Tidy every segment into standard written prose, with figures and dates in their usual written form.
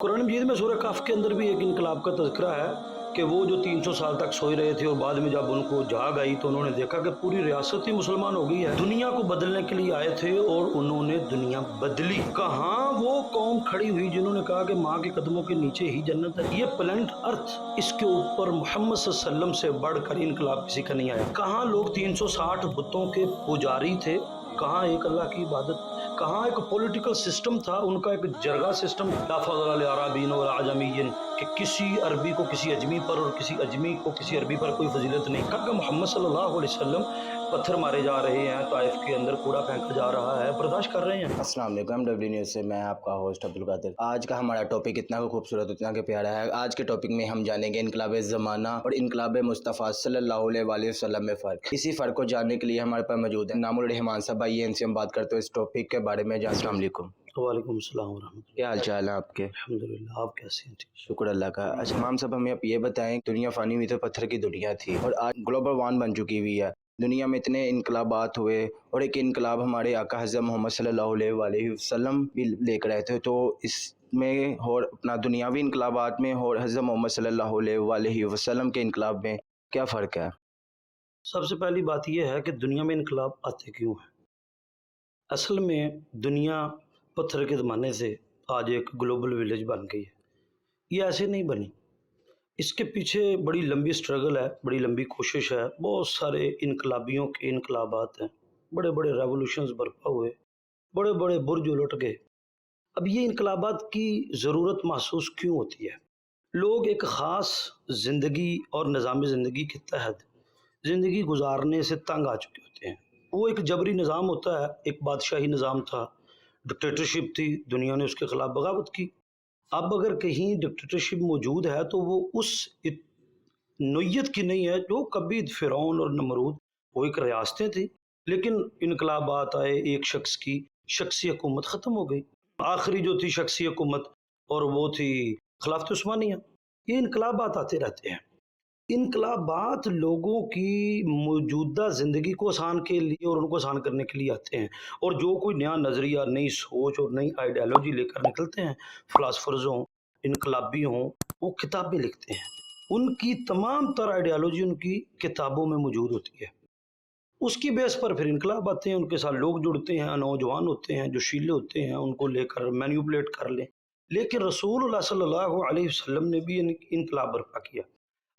कुरान मजीद में सूरह कफ के अंदर भी एक इनकलाब का तज़किरा है कि वो जो 300 साल तक सोए रहे थे और बाद में जब उनको जाग आई तो उन्होंने देखा कि पूरी रियासत ही मुसलमान हो गई है। दुनिया को बदलने के लिए आए थे और उन्होंने दुनिया बदली। कहाँ वो कौम खड़ी हुई जिन्होंने कहा कि माँ के कदमों के नीचे ही जन्नत है। ये प्लेनेट अर्थ, इसके ऊपर मोहम्मद सल्लल्लाहु अलैहि वसल्लम से बढ़कर इनकलाब किसी का नहीं आया। कहाँ लोग 360 बुतों के पुजारी थे, कहाँ एक अल्लाह की इबादत, कहाँ एक पॉलिटिकल सिस्टम था, उनका एक जरगा सिस्टम अरबीन और आजमीन कि किसी अरबी को किसी अजमी पर और किसी अजमी को किसी अरबी पर कोई फजीलत नहीं। कब मोहम्मद सल्लल्लाहु अलैहि वसल्लम पत्थर मारे जा रहे हैं, ताइफ के अंदर कूड़ा फेंका जा रहा है, बर्दाश्त कर रहे हैं। अस्सलाम वालेकुम, डब्ल्यू न्यूज़ से मैं आपका होस्ट अब्दुल कादिर। आज का हमारा टॉपिक इतना खूबसूरत, इतना के प्यारा है। आज के टॉपिक में हम जानेंगे इनकलाब ज़माना और इनकलाब मुस्तफ़ा सल्लल्लाहु अलैहि वसल्लम में फ़र्क। इसी फ़र्क को जानने के लिए हमारे पास मौजूद है नामुल रहमान साहब। आइए इनसे हम बात करते हैं इस टॉपिक के बारे में। अस्सलाम वालेकुम। वालेकुम सलाम व रहमतुल्लाह। क्या हाल चाल है आपके? अल्हम्दुलिल्लाह, आप कैसे हैं? शुक्र अल्लाह का। अच्छा इमाम साहब, हमें आप ये बताएं, दुनिया फ़ानी हुई तो पत्थर की दुनिया थी और आज ग्लोबल वार्म बन चुकी हुई है। दुनिया में इतने इनकलाबात हुए और एक इनकलाब हमारे आका हज़रत मोहम्मद सल्लल्लाहु अलैहि वसल्लम भी लेकर आए थे। तो इसमें और अपना दुनियावी इनकलाबात में और हज़रत मोहम्मद सल्लल्लाहु अलैहि वसल्लम के इनकलाब में क्या फ़र्क है? सबसे पहली बात यह है कि दुनिया में इनकलाब आते क्यों हैं। असल में दुनिया पत्थर के ज़माने से आज एक ग्लोबल विलेज बन गई है। ये ऐसे नहीं बनी, इसके पीछे बड़ी लंबी स्ट्रगल है, बड़ी लंबी कोशिश है। बहुत सारे इनकलाबियों के इनकलाबात हैं, बड़े बड़े रेवोल्यूशंस बर्पा हुए, बड़े बड़े बुर्ज उलट गए। अब ये इनकलाबात की ज़रूरत महसूस क्यों होती है? लोग एक ख़ास ज़िंदगी और निज़ाम ज़िंदगी के तहत ज़िंदगी गुजारने से तंग आ चुके होते हैं। वो एक जबरी निज़ाम होता है, एक बादशाही निज़ाम था, डिक्टेटरशिप थी, दुनिया ने उसके ख़िलाफ़ बगावत की। अब अगर कहीं डिक्टेटरशिप मौजूद है तो वो उस नोयत की नहीं है जो कभी फ़िरौन और नमरूद, वो एक रियासतें थी। लेकिन इनकलाबात आए, एक शख्स की शख्सी हुकूमत ख़त्म हो गई। आखिरी जो थी शख्सी हुकूमत और वो थी खिलाफत उस्मानिया। ये इनकलाबात आते रहते हैं। इनकलाबात लोगों की मौजूदा ज़िंदगी को आसान के लिए और उनको आसान करने के लिए आते हैं। और जो कोई नया नज़रिया, नई सोच और नई आइडियोलॉजी लेकर निकलते हैं, फ़िलासफ़र्स हों, इनकलाबी हों, वो किताबें लिखते हैं। उनकी तमाम तर आइडियोलॉजी उनकी किताबों में मौजूद होती है। उसकी बेस पर फिर इनकलाब आते हैं, उनके साथ लोग जुड़ते हैं, नौजवान होते हैं, जोशीले होते हैं, उनको लेकर मैनिपुलेट कर लें। लेकिन रसूलुल्लाह सल्लल्लाहु अलैहि वसल्लम ने भी इनकलाब बर्पा किया।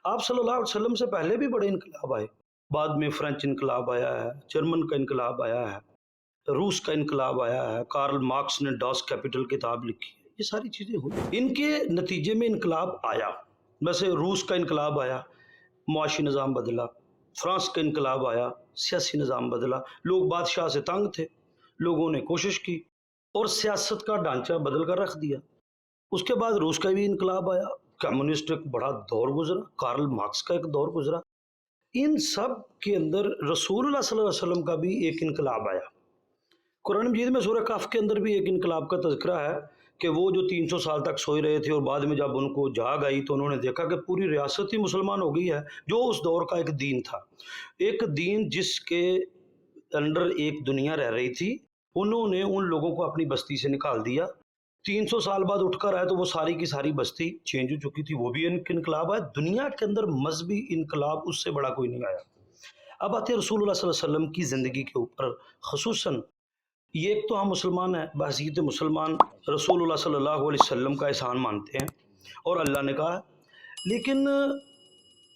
आप सल्लल्लाहु अलैहि वसल्लम से पहले भी बड़े इनकलाब आए। बाद में फ्रेंच इनकलाब आया है, जर्मन का इनकलाब आया है, रूस का इनकलाब आया है, कार्ल मार्क्स ने डॉस कैपिटल किताब लिखी है। ये सारी चीज़ें हुई। इनके नतीजे में इनकलाब आया। वैसे रूस का इनकलाब आया, मुआशी निज़ाम बदला। फ्रांस का इनकलाब आया, सियासी निज़ाम बदला। लोग बादशाह से तंग थे, लोगों ने कोशिश की और सियासत का ढांचा बदल कर रख दिया। उसके बाद रूस का भी इनकलाब आया, कम्युनिस्ट एक बड़ा दौर गुजरा, कार्ल मार्क्स का एक दौर गुजरा। इन सब के अंदर रसूलुल्लाह सल्लल्लाहु अलैहि वसल्लम का भी एक इनकलाब आया। कुरान मजीद में सूरह कफ के अंदर भी एक इनकलाब का तज़किरा है कि वो जो 300 साल तक सोए रहे थे और बाद में जब उनको जाग आई तो उन्होंने देखा कि पूरी रियासत ही मुसलमान हो गई है। जो उस दौर का एक दीन था, एक दीन जिसके अंडर एक दुनिया रह रही थी, उन्होंने उन लोगों को अपनी बस्ती से निकाल दिया। 300 साल बाद उठकर आए तो वो सारी की सारी बस्ती चेंज हो चुकी थी। वो भी एक इनकलाब है। दुनिया के अंदर मजहबी इनकलाब उससे बड़ा कोई नहीं आया। अब आते हैं रसूलुल्लाह सल्लल्लाहु अलैहि वसल्लम की ज़िंदगी के ऊपर खसूसन। ये एक तो हम मुसलमान हैं, बहसीयत मुसलमान रसूलुल्लाह सल्लल्लाहु अलैहि वसल्लम का एहसान मानते हैं और अल्लाह ने कहा। लेकिन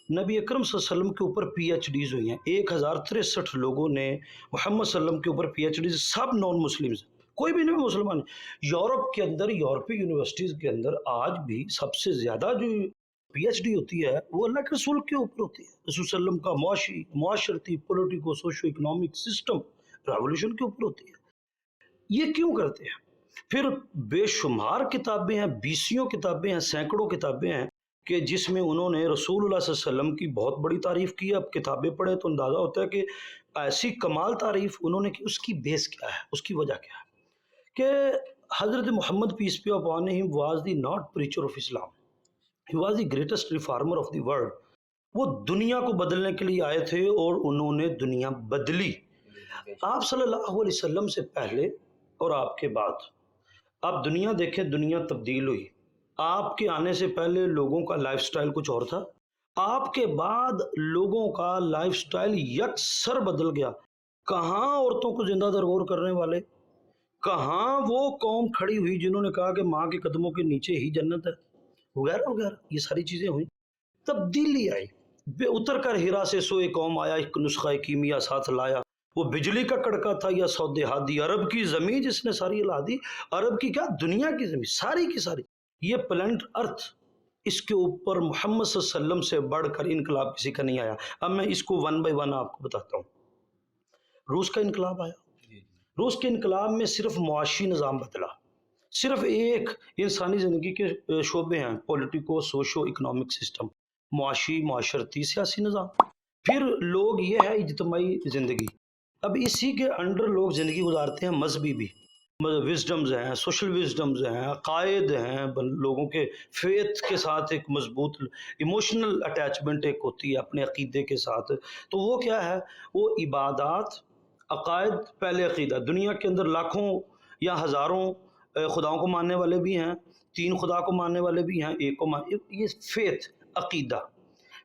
नबी अकरम सल्लल्लाहु अलैहि वसल्लम के ऊपर पीएचडीज़ हुई हैं। 1063 लोगों ने मोहम्मद सल्लम के ऊपर पीएचडीज़, सब नॉन मुस्लिम्स, कोई भी नहीं मुसलमान। यूरोप के अंदर, यूरोपीय यूनिवर्सिटीज़ के अंदर आज भी सबसे ज़्यादा जो पीएचडी होती है वो अल्लाह के रसूल के ऊपर होती है। रसूल सल्लम का मुआशरती, politico socio economic system revolution के ऊपर होती है। ये क्यों करते हैं? फिर बेशुमार किताबें हैं, बीसियों किताबें हैं, सैकड़ों किताबें हैं कि जिसमें उन्होंने रसूलुल्लाह सल्लल्लाहु अलैहि वसल्लम की बहुत बड़ी तारीफ़ की है। अब किताबें पढ़ें तो अंदाज़ा होता है कि ऐसी कमाल तारीफ़ उन्होंने की। उसकी बेस क्या है, उसकी वजह क्या है? कि हज़रत Muhammad peace be upon him was the not preacher of Islam, he was the greatest reformer of the world. वो दुनिया को बदलने के लिए आए थे और उन्होंने दुनिया बदली। आप सल्लल्लाहु अलैहि वसल्लम से पहले और आपके बाद आप दुनिया देखें, दुनिया तब्दील हुई। آپ کے آنے سے پہلے لوگوں کا لائف سٹائل کچھ اور تھا، آپ کے بعد لوگوں کا لائف سٹائل یکسر بدل گیا۔ کہاں عورتوں کو زندہ درگور کرنے والے، کہاں وہ قوم کھڑی ہوئی جنہوں نے کہا کہ ماں کے قدموں کے نیچے ہی جنت ہے، وغیرہ وغیرہ، یہ ساری چیزیں ہوئیں، تبدیلی آئی۔ بے اتر کر ہیرا سے سوئے قوم آیا، ایک نسخہ کیمیا ساتھ لایا، وہ بجلی کا کڑکا تھا یا سود ہادی، عرب کی زمین جس نے ساری ہلا دی، عرب کی کیا، دنیا کی زمین ساری کی ساری، یہ پلانٹ ارتھ، اس کے اوپر محمد صلی اللہ علیہ وسلم سے بڑھ کر انقلاب کسی کا نہیں آیا۔ اب میں اس کو ون بائی ون آپ کو بتاتا ہوں۔ روس کا انقلاب آیا، روس کے انقلاب میں صرف معاشی نظام بدلا، صرف ایک انسانی زندگی کے شعبے ہیں، پولیٹیکو سوشو اکنامک سسٹم، معاشی معاشرتی سیاسی نظام، پھر لوگ یہ ہے اجتماعی زندگی، اب اسی کے انڈر لوگ زندگی گزارتے ہیں، مذہبی بھی وزڈمز ہیں، سوشل وزڈمز ہیں، عقائد ہیں، لوگوں کے فیتھ کے ساتھ ایک مضبوط ایموشنل اٹیچمنٹ ایک ہوتی ہے اپنے عقیدے کے ساتھ، تو وہ کیا ہے، وہ عبادات، عقائد، پہلے عقیدہ، دنیا کے اندر لاکھوں یا ہزاروں خداؤں کو ماننے والے بھی ہیں، تین خدا کو ماننے والے بھی ہیں، ایک کو یہ فیتھ، عقیدہ،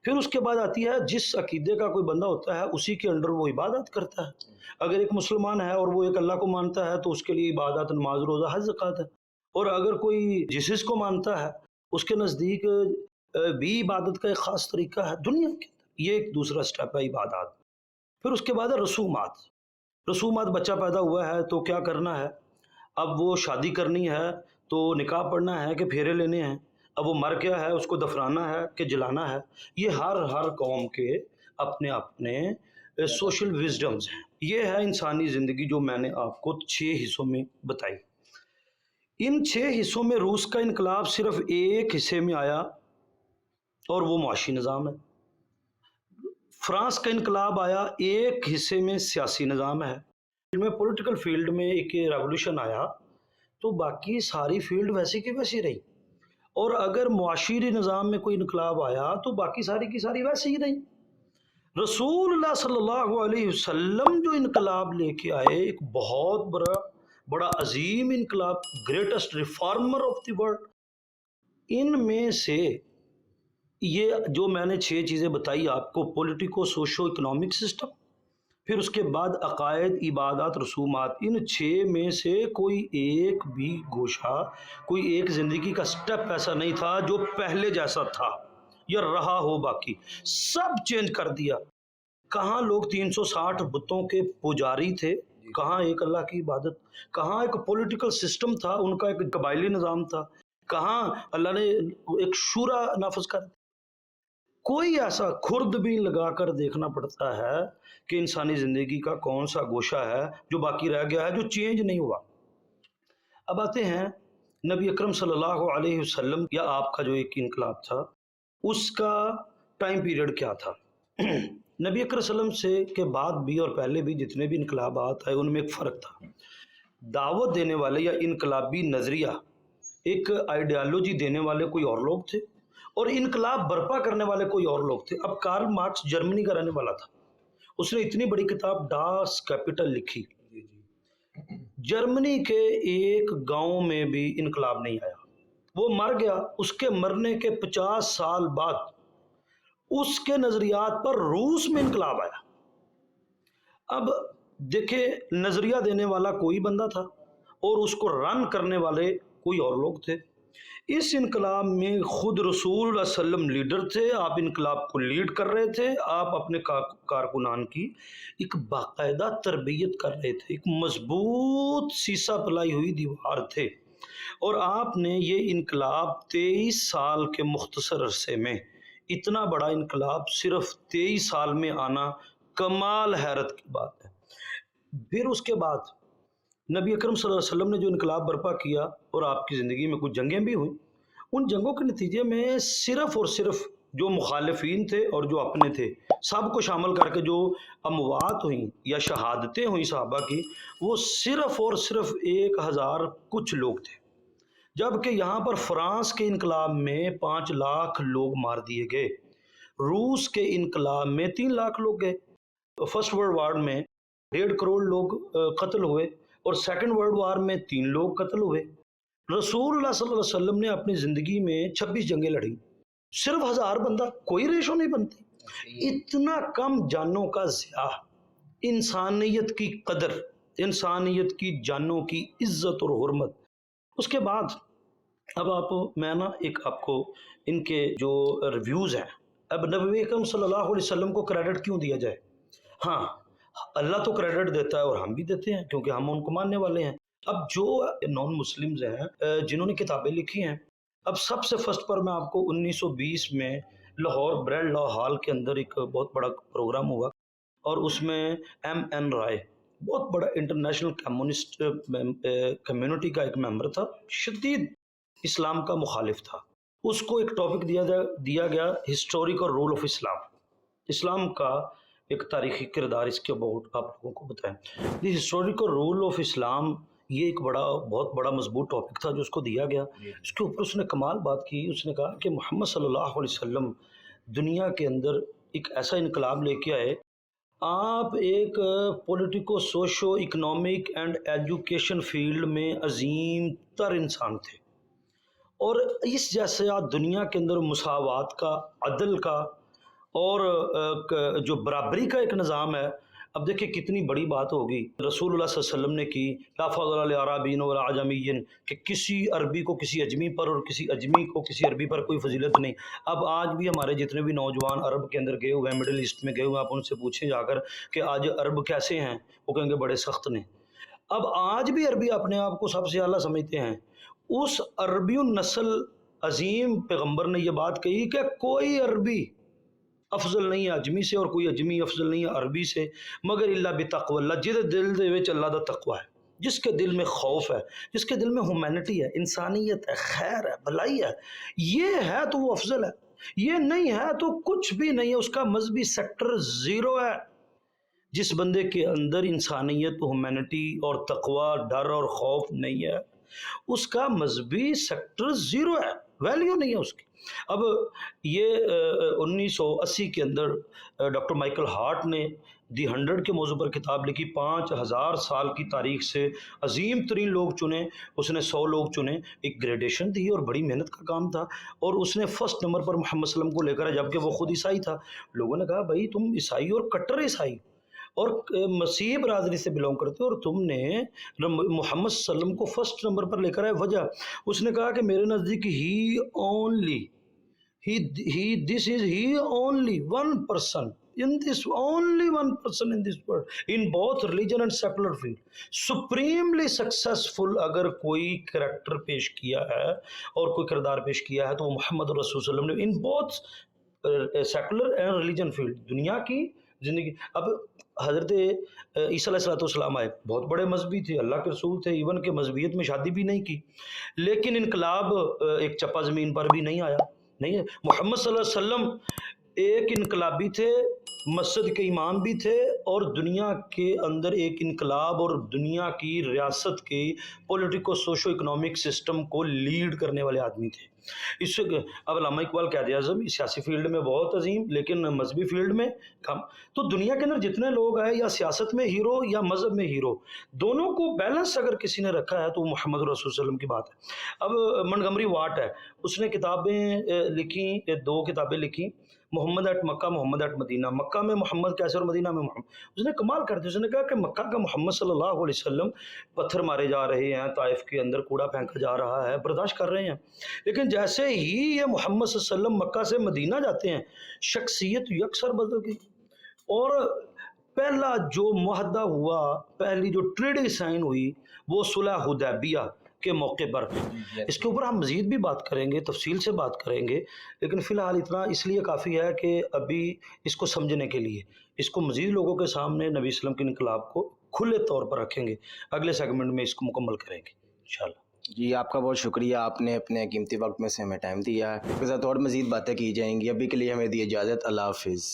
پھر اس کے بعد آتی ہے جس عقیدے کا کوئی بندہ ہوتا ہے اسی کے انڈر وہ عبادت کرتا ہے، اگر ایک مسلمان ہے اور وہ ایک اللہ کو مانتا ہے تو اس کے لیے عبادت نماز روزہ حج زکوٰۃ ہے، اور اگر کوئی جیسس کو مانتا ہے اس کے نزدیک بھی عبادت کا ایک خاص طریقہ ہے دنیا کے اندر، یہ ایک دوسرا سٹیپ ہے عبادات۔ پھر اس کے بعد ہے رسومات، رسومات، بچہ پیدا ہوا ہے تو کیا کرنا ہے، اب وہ شادی کرنی ہے تو نکاح پڑھنا ہے کہ پھیرے لینے ہیں، اب وہ مر گیا ہے اس کو دفنانا ہے کہ جلانا ہے، یہ ہر قوم کے اپنے اپنے سوشل وزڈمز ہیں۔ یہ ہے انسانی زندگی جو میں نے آپ کو 6 حصوں میں بتائی۔ ان 6 حصوں میں روس کا انقلاب صرف ایک حصے میں آیا اور وہ معاشی نظام ہے، فرانس کا انقلاب آیا ایک حصے میں سیاسی نظام ہے، میں پولیٹیکل فیلڈ میں ایک ریولوشن آیا تو باقی ساری فیلڈ ویسی کی ویسی رہی، اور اگر معاشی نظام میں کوئی انقلاب آیا تو باقی ساری کی ساری ویسی ہی رہی۔ رسول اللہ صلی اللہ علیہ وسلم جو انقلاب لے کے آئے، ایک بہت بڑا عظیم انقلاب، greatest reformer of the world, ان میں سے یہ جو میں نے 6 چیزیں بتائی آپ کو، پولیٹیکو سوشو اکنامک سسٹم، پھر اس کے بعد عقائد، عبادات، رسومات، ان 6 میں سے کوئی ایک بھی گوشہ، کوئی ایک زندگی کا سٹیپ ایسا نہیں تھا جو پہلے جیسا تھا یا رہا ہو، باقی سب چینج کر دیا۔ کہاں لوگ 360 بتوں کے پجاری تھے، کہاں ایک اللہ کی عبادت، کہاں ایک پولیٹیکل سسٹم تھا، ان کا ایک قبائلی نظام تھا، کہاں اللہ نے ایک شورا نافذ کر دیا۔ کوئی ایسا خرد بھی لگا کر دیکھنا پڑتا ہے کہ انسانی زندگی کا کون سا گوشہ ہے جو باقی رہ گیا ہے، جو چینج نہیں ہوا۔ اب آتے ہیں نبی اکرم صلی اللہ علیہ وسلم یا آپ کا جو ایک انقلاب تھا اس کا ٹائم پیریڈ کیا تھا۔ نبی اکرم صلی اللہ علیہ وسلم سے کے بعد بھی اور پہلے بھی جتنے بھی انقلابات آئے ان میں ایک فرق تھا، دعوت دینے والے یا انقلابی نظریہ، ایک آئیڈیالوجی دینے والے کوئی اور لوگ تھے اور انقلاب برپا کرنے والے کوئی اور لوگ تھے۔ اب کارل مارکس جرمنی کا رہنے والا تھا، اس نے اتنی بڑی کتاب ڈاس کیپٹل لکھی، جرمنی کے ایک گاؤں میں بھی انقلاب نہیں آیا، وہ مر گیا، اس کے مرنے کے 50 سال بعد اس کے نظریات پر روس میں انقلاب آیا۔ اب دیکھیں، نظریہ دینے والا کوئی بندہ تھا اور اس کو رن کرنے والے کوئی اور لوگ تھے۔ اس انقلاب میں خود رسول اللہ صلی اللہ علیہ وسلم لیڈر تھے، آپ انقلاب کو لیڈ کر رہے تھے، آپ اپنے کارکنان کی ایک باقاعدہ تربیت کر رہے تھے، ایک مضبوط سیسا پلائی ہوئی دیوار تھے، اور آپ نے یہ انقلاب 23 سال کے مختصر عرصے میں، اتنا بڑا انقلاب صرف 23 سال میں آنا کمال حیرت کی بات ہے۔ پھر اس کے بعد نبی اکرم صلی اللہ علیہ وسلم نے جو انقلاب برپا کیا اور آپ کی زندگی میں کچھ جنگیں بھی ہوئیں، ان جنگوں کے نتیجے میں صرف اور صرف جو مخالفین تھے اور جو اپنے تھے سب کو شامل کر کے جو اموات ہوئیں یا شہادتیں ہوئیں صحابہ کی، وہ صرف اور صرف 1000 کچھ لوگ تھے، جبکہ یہاں پر فرانس کے انقلاب میں 5 لاکھ لوگ مار دیے گئے، روس کے انقلاب میں 3 لاکھ لوگ گئے، فرسٹ ورلڈ وار میں 1.5 کروڑ لوگ قتل ہوئے اور سیکنڈ ورلڈ وار میں 3 لوگ قتل ہوئے۔ रसूल अल्लाह सल्लल्लाहु अलैहि वसल्लम ने अपनी ज़िंदगी में 26 जंगें लड़ी, सिर्फ 1000 बंदा, कोई रेशो नहीं बनती। इतना कम जानों का ज़िया, इंसानियत की कदर, इंसानियत की जानों की इज्जत और हुर्मत। उसके बाद अब आप मैं ना एक आपको इनके जो रिव्यूज़ हैं, अब नबी अकरम सल्लल्लाहु अलैहि वसल्लम को क्रेडिट क्यों दिया जाए? हाँ, अल्लाह तो क्रेडिट देता है और हम भी देते हैं क्योंकि हम उनको मानने वाले हैं। अब जो नॉन मुस्लिम्स हैं जिन्होंने किताबें लिखी हैं, अब सबसे फर्स्ट पर मैं आपको 1920 में लाहौर ब्रेड लॉ हॉल के अंदर एक बहुत बड़ा प्रोग्राम हुआ और उसमें एम.एन. राय बहुत बड़ा इंटरनेशनल कम्युनिस्ट कम्युनिटी का एक मेंबर था, शदीद इस्लाम का मुखालिफ था। उसको एक टॉपिक दिया गया हिस्टोरिकल रोल ऑफ इस्लाम, इस्लाम का एक तारीखी किरदार, इसके अबाउट आप लोगों को बताएं। The historical role of Islam, ये एक बहुत बड़ा मजबूत टॉपिक था जो उसको दिया गया। इसके ऊपर उसने कमाल बात की, उसने कहा कि मोहम्मद सल्लल्लाहु अलैहि वसल्लम दुनिया के अंदर एक ऐसा इनकलाब लेके आए, आप एक politico socio economic and education field में अजीम तर इंसान थे और इस जैसे आप दुनिया के अंदर मुसावात का, अदल का और जो बराबरी का एक निज़ाम है। अब देखिए कितनी बड़ी बात होगी रसूलुल्लाह सल्लल्लाहु अलैहि वसल्लम ने की, ला फ़ज़ला लिल अरबीन वला अजमिय्यिन, कि किसी अरबी को किसी अजमी पर और किसी अजमी को किसी अरबी पर कोई फजीलत नहीं। अब आज भी हमारे जितने भी नौजवान अरब के अंदर गए हुए हैं, मिडिल ईस्ट में गए हुए हैं, आप उनसे पूछें जाकर कि आज अरब कैसे हैं, वो कहेंगे बड़े सख्त ने। अब आज भी अरबी अपने आप को सबसे आला समझते हैं। उस अरबी नस्ल अजीम पैगम्बर ने यह बात कही कि कोई अरबी अफजल नहीं है अजमी से और कोई अजमी अफजल नहीं है अरबी से, मगर इल्ला बितक़वा, जिहदे दिल दे विच अल्लाह दा तकवा है, जिसके दिल में खौफ है, जिसके दिल में ह्यूमैनिटी है, इंसानियत है, खैर है, भलाई है, ये है तो वो अफजल है, ये नहीं है तो कुछ भी नहीं है, उसका मजहबी सेक्टर ज़ीरो है। जिस बंदे के अंदर इंसानियत, ह्यूमैनिटी और तकवा, डर और खौफ नहीं है, उसका मजहबी सेक्टर ज़ीरो है, वैल्यू नहीं है उसकी। अब ये 1980 के अंदर डॉक्टर माइकल हार्ट ने दी 100 के मौजू पर किताब लिखी। 5000 साल की तारीख से अजीम तरीन लोग चुने, उसने 100 लोग चुने, एक ग्रेडेशन दी और बड़ी मेहनत का काम था। और उसने फर्स्ट नंबर पर मोहम्मद सल्लम को लेकर, जबकि वो खुद ईसाई था। लोगों ने कहा भाई तुम ईसाई और कट्टर ईसाई और मसीह बरादरी से बिलोंग करते हो और तुमने मोहम्मद सल्लम को फर्स्ट नंबर पर लेकर आए। वजह, उसने कहा कि मेरे नज़दीक this is he only one person in this, only one person in this world, in both religion and secular field, supremely successful अगर कोई करैक्टर पेश किया है और कोई किरदार पेश किया है तो वो मोहम्मद रसूल सल्लल्लाहु अलैहि वसल्लम ने, in both secular and religion field, दुनिया की ज़िंदगी। अब हज़रत ईसा अलैहिस्सलाम आए, बहुत बड़े मजहबी थे, अल्लाह के रसूल थे, इवन के मजहबियत में शादी भी नहीं की, लेकिन इनकलाब एक चप्पा ज़मीन पर भी नहीं आया, नहीं है। मोहम्मद सल्लल्लाहु अलैहि वसल्लम एक इनकलाबी थे, मस्जिद के इमाम भी थे और दुनिया के अंदर एक इनकलाब और दुनिया की रियासत के पॉलिटिको सोशो इकोनॉमिक सिस्टम को लीड करने वाले आदमी थे। इससे अब अल्लामा इकबाल कहते आज़म सियासी फील्ड में बहुत अजीम, लेकिन मजहबी फील्ड में कम। तो दुनिया के अंदर जितने लोग हैं, या सियासत में हीरो या मजहब में हीरो, दोनों को बैलेंस अगर किसी ने रखा है तो वो मोहम्मद रसूल सल्लल्लाहु अलैहि वसल्लम की बात है। अब मंटगमरी वाट है, उसने किताबें लिखी, 2 किताबें लिखी, मोहम्मद एट मक्का, मोहम्मद एट मदीना। मक्का में मोहम्मद कैसे और मदीना में मोहम्मद। उसने कमाल कर दिया, उसने कहा कि मक्का का मोहम्मद सल्लल्लाहु अलैहि वसल्लम पत्थर मारे जा रहे हैं, ताइफ के अंदर कूड़ा फेंका जा रहा है, बर्दाश्त कर रहे हैं, लेकिन जैसे ही ये मोहम्मद सल्लल्लाहु अलैहि वसल्लम मक्का से मदीना जाते हैं, शख्सियत यकसर बदल गई। और पहला जो मुआहदा हुआ, पहली जो ट्रेडी साइन हुई, वो सुलह हुदैबिया के मौके पर। इसके ऊपर हम मज़ीद भी बात करेंगे, तफसील से बात करेंगे, लेकिन फ़िलहाल इतना इसलिए काफ़ी है कि अभी इसको समझने के लिए इसको मज़ीद लोगों के सामने नबी वसल्लम के इनकलाब को खुले तौर पर रखेंगे। अगले सेगमेंट में इसको मुकम्मल करेंगे इंशाअल्लाह। जी, आपका बहुत शुक्रिया, आपने अपने कीमती वक्त में से हमें टाइम दिया है। आपके साथ और मज़ीद बातें की जाएंगी। अभी के लिए हमें दी इजाज़त। अल्लाह हाफ़िज़।